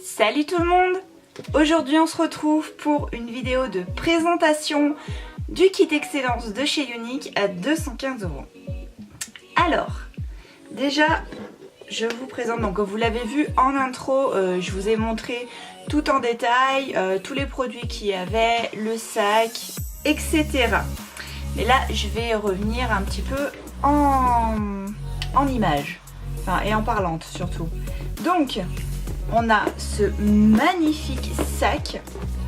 Salut tout le monde! Aujourd'hui on se retrouve pour une vidéo de présentation du kit Excellence de chez Younique à 215 €. Alors, déjà je vous présente, donc vous l'avez vu en intro, je vous ai montré tout en détail, tous les produits qu'il y avait, le sac, etc. Mais là je vais revenir un petit peu en images, enfin, et en parlante surtout. Donc on a ce magnifique sac,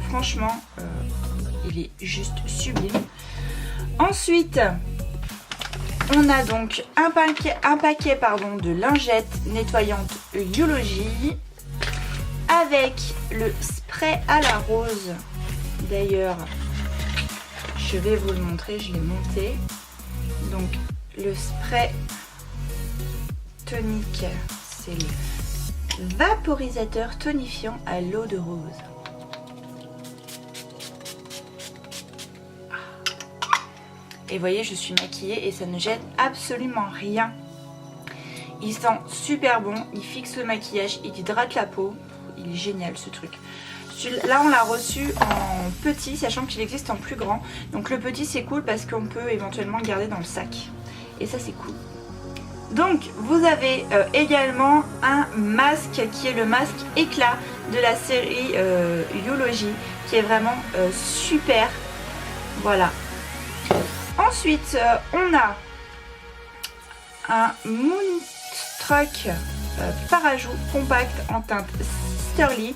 franchement il est juste sublime. Ensuite on a donc un paquet de lingettes nettoyantes Biologie avec le spray à la rose. D'ailleurs je vais vous le montrer, je l'ai monté. Donc le spray tonique, c'est le vaporisateur tonifiant à l'eau de rose. Et vous voyez, je suis maquillée et ça ne gêne absolument rien. Il sent super bon, il fixe le maquillage, il hydrate la peau. Il est génial ce truc. Là on l'a reçu en petit, sachant qu'il existe en plus grand. Donc le petit c'est cool parce qu'on peut éventuellement le garder dans le sac. Et ça c'est cool. Donc vous avez également un masque qui est le masque éclat de la série Biologie, qui est vraiment super. Voilà. Ensuite on a un Moonstruck Parajout compact en teinte Sterling.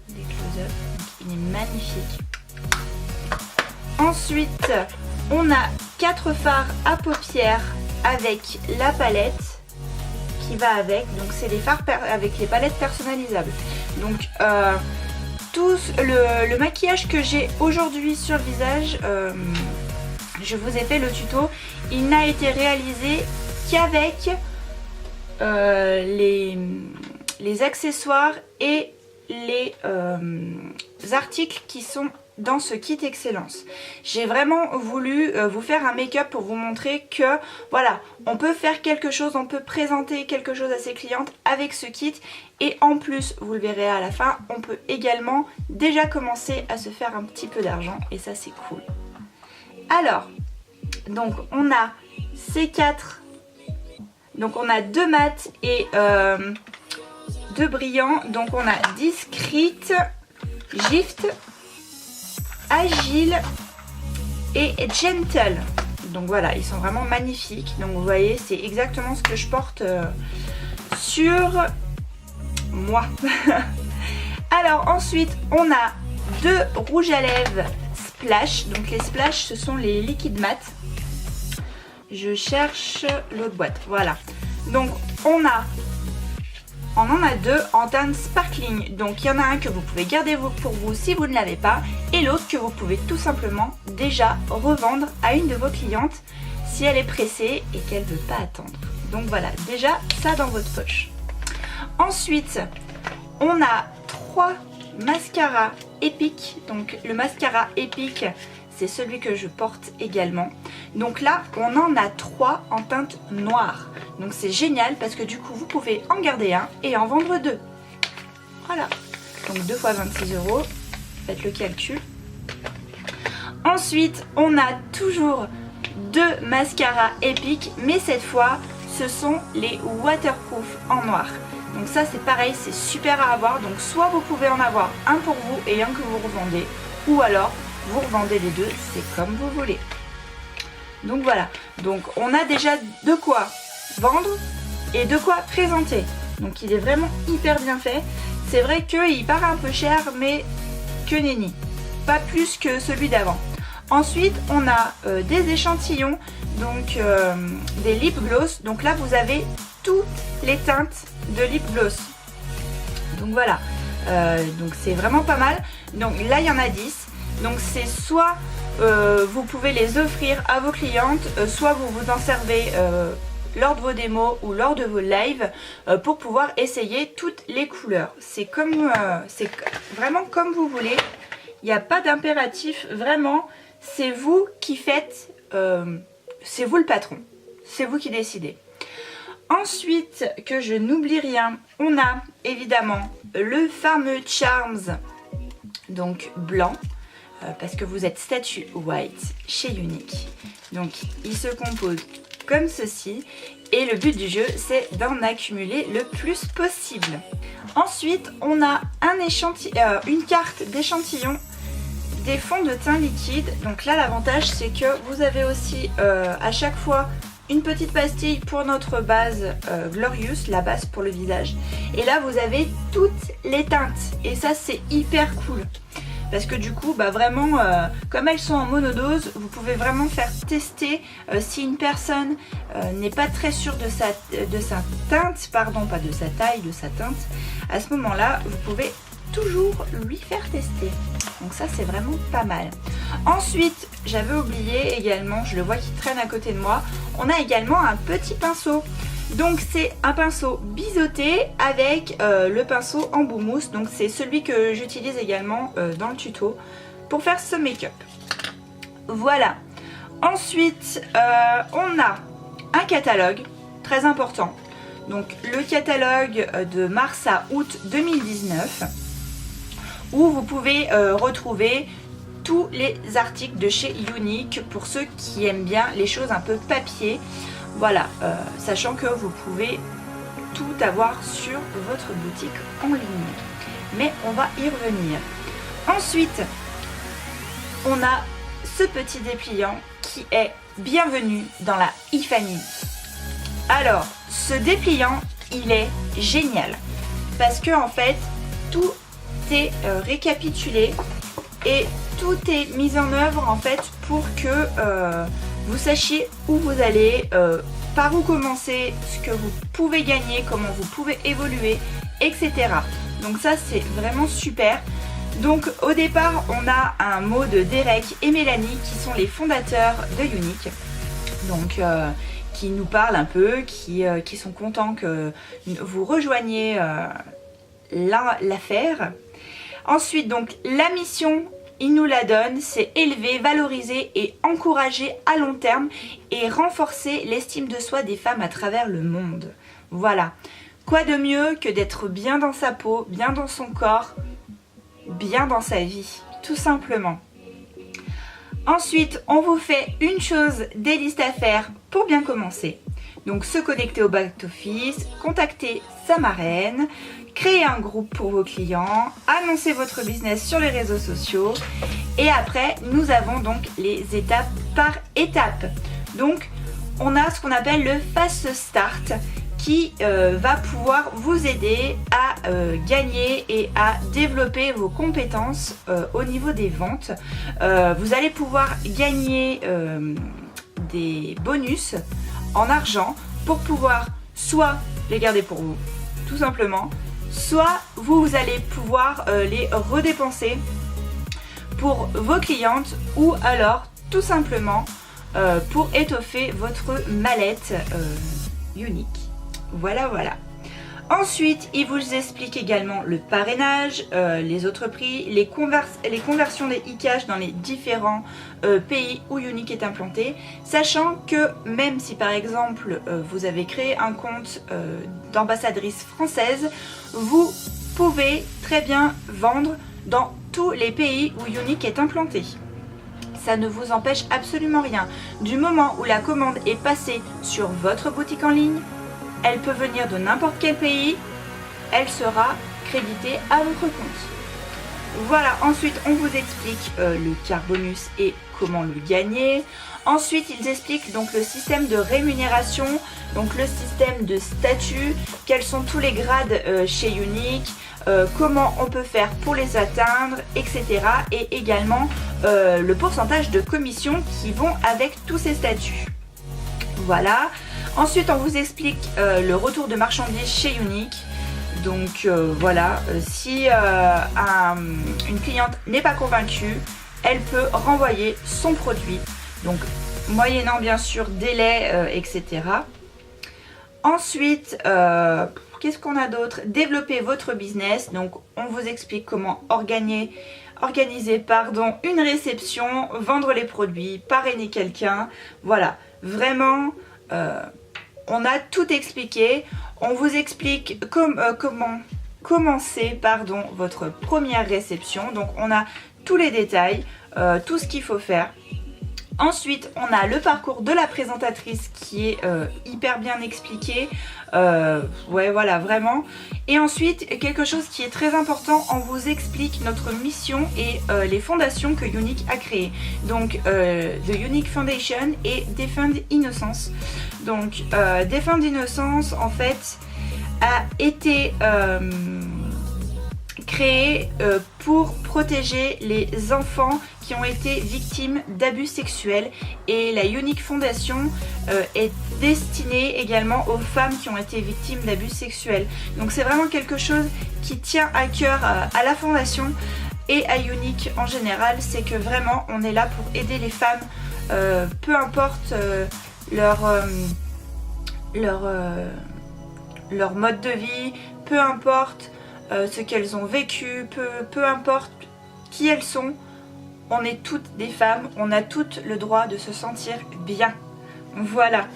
Des close-up, il est magnifique. Ensuite on a 4 fards à paupières avec la palette qui va avec, donc c'est les fards avec les palettes personnalisables. Donc tout le maquillage que j'ai aujourd'hui sur le visage, je vous ai fait le tuto, il n'a été réalisé qu'avec les accessoires et les articles qui sont dans ce kit Excellence. J'ai vraiment voulu vous faire un make-up pour vous montrer que voilà, on peut faire quelque chose, on peut présenter quelque chose à ses clientes avec ce kit, et en plus, vous le verrez à la fin, on peut également déjà commencer à se faire un petit peu d'argent, et ça c'est cool. Alors, donc on a ces 4. Donc on a 2 mat et 2 brillants. Donc on a Discreet, Gift, Agile et Gentle. Donc voilà, ils sont vraiment magnifiques. Donc vous voyez, c'est exactement ce que je porte sur moi. Alors ensuite, on a 2 rouges à lèvres Splash. Donc les Splash, ce sont les liquides mat. Je cherche l'autre boîte. Voilà. Donc on en a 2 en teinte sparkling. Donc il y en a un que vous pouvez garder pour vous si vous ne l'avez pas. Et l'autre que vous pouvez tout simplement déjà revendre à une de vos clientes si elle est pressée et qu'elle ne veut pas attendre. Donc voilà, déjà ça dans votre poche. Ensuite, on a 3 mascaras épiques. Donc le mascara épique, c'est celui que je porte également. Donc là, on en a 3 en teinte noire. Donc c'est génial parce que du coup, vous pouvez en garder un et en vendre 2. Voilà. Donc 2 fois 26 €. Faites le calcul. Ensuite, on a toujours 2 mascaras épiques. Mais cette fois, ce sont les waterproof en noir. Donc ça, c'est pareil, c'est super à avoir. Donc soit vous pouvez en avoir un pour vous et un que vous revendez. Ou alors, vous revendez les 2, c'est comme vous voulez. Donc voilà, donc on a déjà de quoi vendre et de quoi présenter. Donc il est vraiment hyper bien fait. C'est vrai qu'il paraît un peu cher, mais que nenni. Pas plus que celui d'avant. Ensuite, on a des échantillons, donc des lip gloss. Donc là, vous avez toutes les teintes de lip gloss. Donc voilà, donc c'est vraiment pas mal. Donc là, il y en a 10. Donc c'est soit vous pouvez les offrir à vos clientes, soit vous vous en servez lors de vos démos ou lors de vos lives pour pouvoir essayer toutes les couleurs. C'est vraiment comme vous voulez. Il n'y a pas d'impératif, vraiment. C'est vous qui faites, c'est vous le patron. C'est vous qui décidez. Ensuite, que je n'oublie rien, on a évidemment le fameux Charms, donc blanc. Parce que vous êtes statut white chez Younique. Donc il se compose comme ceci et le but du jeu c'est d'en accumuler le plus possible. Ensuite on a une carte d'échantillon des fonds de teint liquide. Donc là l'avantage c'est que vous avez aussi à chaque fois une petite pastille pour notre base Glorious, la base pour le visage. Et là vous avez toutes les teintes et ça c'est hyper cool. Parce que du coup, bah vraiment, comme elles sont en monodose, vous pouvez vraiment faire tester si une personne n'est pas très sûre de sa teinte, pardon, pas de sa taille, de sa teinte. À ce moment-là, vous pouvez toujours lui faire tester. Donc ça, c'est vraiment pas mal. Ensuite, j'avais oublié également, je le vois qui traîne à côté de moi, on a également un petit pinceau. Donc c'est un pinceau biseauté avec le pinceau en bout mousse. Donc c'est celui que j'utilise également dans le tuto pour faire ce make-up. Voilà. Ensuite on a un catalogue très important. Donc le catalogue de mars à août 2019 où vous pouvez retrouver tous les articles de chez Younique pour ceux qui aiment bien les choses un peu papier. Voilà, sachant que vous pouvez tout avoir sur votre boutique en ligne. Mais on va y revenir. Ensuite, on a ce petit dépliant qui est bienvenue dans la e-family. Alors, ce dépliant, il est génial. Parce que en fait, tout est récapitulé et tout est mis en œuvre en fait pour que vous sachiez où vous allez, par où commencer, ce que vous pouvez gagner, comment vous pouvez évoluer, etc. Donc ça c'est vraiment super. Donc au départ on a un mot de Derek et Mélanie qui sont les fondateurs de Younique. Donc qui nous parlent un peu, qui sont contents que vous rejoigniez l'affaire. Ensuite donc la mission, il nous la donne, c'est élever, valoriser et encourager à long terme et renforcer l'estime de soi des femmes à travers le monde. Voilà. Quoi de mieux que d'être bien dans sa peau, bien dans son corps, bien dans sa vie, tout simplement. Ensuite, on vous fait une chose des listes à faire pour bien commencer. Donc se connecter au back-office, contacter sa marraine, créer un groupe pour vos clients, annoncer votre business sur les réseaux sociaux. Et après, nous avons donc les étapes par étape. Donc, on a ce qu'on appelle le Fast Start qui va pouvoir vous aider à gagner et à développer vos compétences au niveau des ventes. Vous allez pouvoir gagner des bonus en argent pour pouvoir soit les garder pour vous, tout simplement, soit vous allez pouvoir les redépenser pour vos clientes ou alors tout simplement pour étoffer votre mallette unique. Voilà. Ensuite, il vous explique également le parrainage, les autres prix, les conversions des e-cash dans les différents pays où Unique est implanté, sachant que même si par exemple vous avez créé un compte d'ambassadrice française, vous pouvez très bien vendre dans tous les pays où Unique est implanté. Ça ne vous empêche absolument rien. Du moment où la commande est passée sur votre boutique en ligne, elle peut venir de n'importe quel pays, elle sera créditée à votre compte. Voilà, ensuite on vous explique le carbonus et comment le gagner. Ensuite ils expliquent donc le système de rémunération, donc le système de statut, quels sont tous les grades chez Unique, comment on peut faire pour les atteindre, etc. Et également le pourcentage de commissions qui vont avec tous ces statuts. Voilà. Ensuite, on vous explique le retour de marchandises chez Unique. Donc voilà, si une cliente n'est pas convaincue, elle peut renvoyer son produit. Donc moyennant bien sûr délai, etc. Ensuite, qu'est-ce qu'on a d'autre? Développer votre business. Donc on vous explique comment organiser une réception, vendre les produits, parrainer quelqu'un. Voilà, vraiment... on a tout expliqué. On vous explique comment commencer votre première réception. Donc on a tous les détails, tout ce qu'il faut faire. Ensuite, on a le parcours de la présentatrice qui est hyper bien expliqué. Ouais, voilà, vraiment. Et ensuite, quelque chose qui est très important, on vous explique notre mission et les fondations que Unique a créées. Donc, The Unique Foundation et Defend Innocence. Donc, Defend Innocence, en fait, a été créé pour protéger les enfants qui ont été victimes d'abus sexuels, et la Unique Foundation est destinée également aux femmes qui ont été victimes d'abus sexuels. Donc c'est vraiment quelque chose qui tient à cœur à la fondation et à Unique en général, c'est que vraiment on est là pour aider les femmes, peu importe leur mode de vie, peu importe ce qu'elles ont vécu, peu importe qui elles sont, on est toutes des femmes, on a toutes le droit de se sentir bien. Voilà,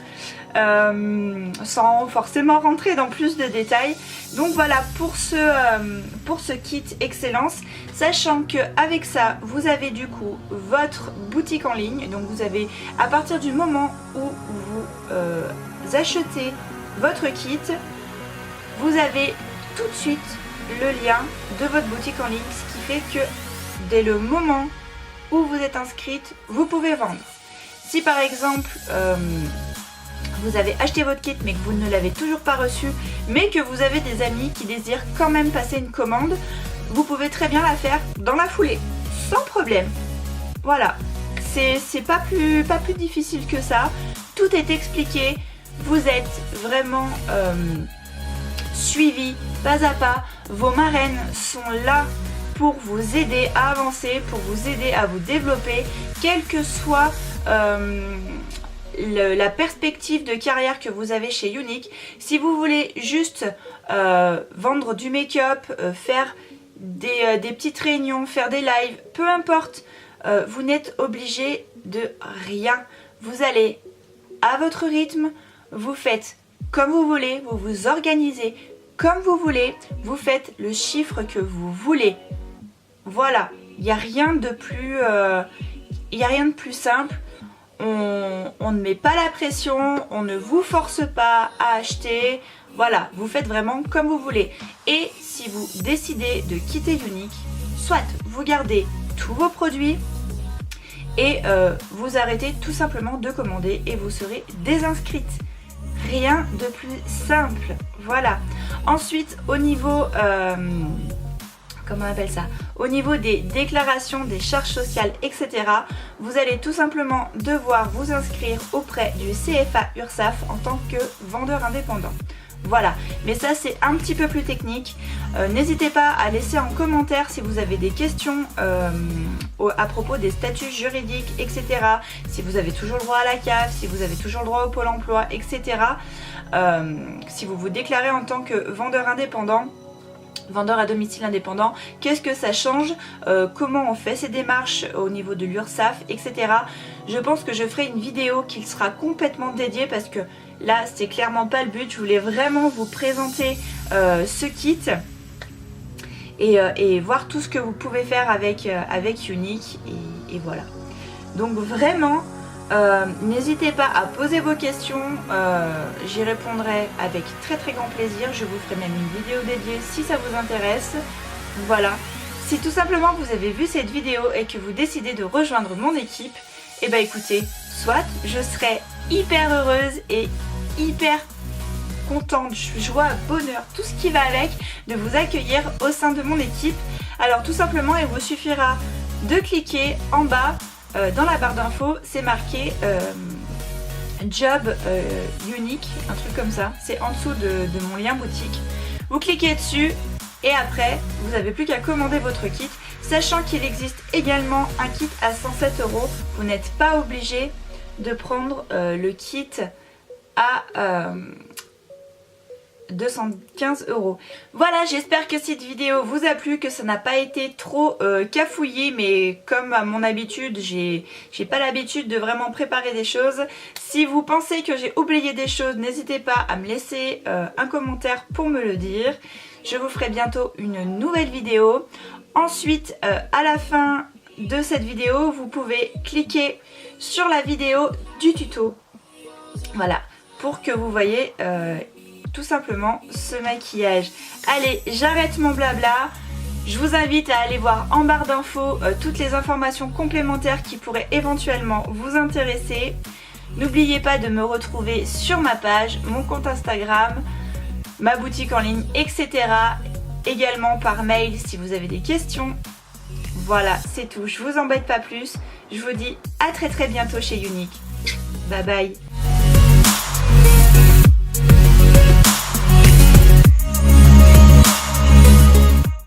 sans forcément rentrer dans plus de détails. Donc voilà pour ce kit Excellence, sachant que avec ça vous avez du coup votre boutique en ligne. Donc vous avez, à partir du moment où vous achetez votre kit, vous avez tout de suite le lien de votre boutique en ligne, ce qui fait que dès le moment où vous êtes inscrite, vous pouvez vendre. Si par exemple vous avez acheté votre kit mais que vous ne l'avez toujours pas reçu, mais que vous avez des amis qui désirent quand même passer une commande, vous pouvez très bien la faire dans la foulée, sans problème. Voilà, c'est pas plus difficile que ça, tout est expliqué, vous êtes vraiment suivi pas à pas, vos marraines sont là pour vous aider à avancer, pour vous aider à vous développer, quelle que soit la perspective de carrière que vous avez chez Unique. Si vous voulez juste vendre du make-up, faire des petites réunions, faire des lives, peu importe, vous n'êtes obligé de rien. Vous allez à votre rythme, vous faites comme vous voulez, vous vous organisez comme vous voulez, vous faites le chiffre que vous voulez. Voilà, il n'y a rien de plus il n'y a rien de plus simple. On ne met pas la pression, on ne vous force pas à acheter. Voilà, vous faites vraiment comme vous voulez. Et si vous décidez de quitter Younique, soit vous gardez tous vos produits et vous arrêtez tout simplement de commander et vous serez désinscrite. Rien de plus simple. Voilà. Ensuite, au niveau... comment on appelle ça? Au niveau des déclarations, des charges sociales, etc. Vous allez tout simplement devoir vous inscrire auprès du CFA URSSAF en tant que vendeur indépendant. Voilà, mais ça c'est un petit peu plus technique. N'hésitez pas à laisser en commentaire si vous avez des questions à propos des statuts juridiques, etc. Si vous avez toujours le droit à la CAF, si vous avez toujours le droit au Pôle emploi, etc. Si vous vous déclarez en tant que vendeur indépendant, vendeur à domicile indépendant, qu'est-ce que ça change, comment on fait ces démarches au niveau de l'URSSAF, etc. Je pense que je ferai une vidéo qui sera complètement dédiée parce que là c'est clairement pas le but. Je voulais vraiment vous présenter ce kit et voir tout ce que vous pouvez faire avec Younique et voilà. Donc vraiment n'hésitez pas à poser vos questions, j'y répondrai avec très très grand plaisir. Je vous ferai même une vidéo dédiée si ça vous intéresse. Voilà, si tout simplement vous avez vu cette vidéo et que vous décidez de rejoindre mon équipe, et bah écoutez, soit je serai hyper heureuse et hyper contente, joie, bonheur, tout ce qui va avec, de vous accueillir au sein de mon équipe. Alors tout simplement, il vous suffira de cliquer en bas. Dans la barre d'infos, c'est marqué Job Younique, un truc comme ça. C'est en dessous de mon lien boutique. Vous cliquez dessus et après, vous n'avez plus qu'à commander votre kit. Sachant qu'il existe également un kit à 107 €. Vous n'êtes pas obligé de prendre le kit à 215 €. Voilà, j'espère que cette vidéo vous a plu, que ça n'a pas été trop cafouillé, mais comme à mon habitude, j'ai pas l'habitude de vraiment préparer des choses. Si vous pensez que j'ai oublié des choses, n'hésitez pas à me laisser un commentaire pour me le dire. Je vous ferai bientôt une nouvelle vidéo. Ensuite, à la fin de cette vidéo, vous pouvez cliquer sur la vidéo du tuto. Voilà, pour que vous voyez tout simplement ce maquillage. Allez, j'arrête mon blabla. Je vous invite à aller voir en barre d'infos toutes les informations complémentaires qui pourraient éventuellement vous intéresser. N'oubliez pas de me retrouver sur ma page, mon compte Instagram, ma boutique en ligne, etc. Également par mail si vous avez des questions. Voilà, c'est tout. Je vous embête pas plus. Je vous dis à très très bientôt chez Younique. Bye bye.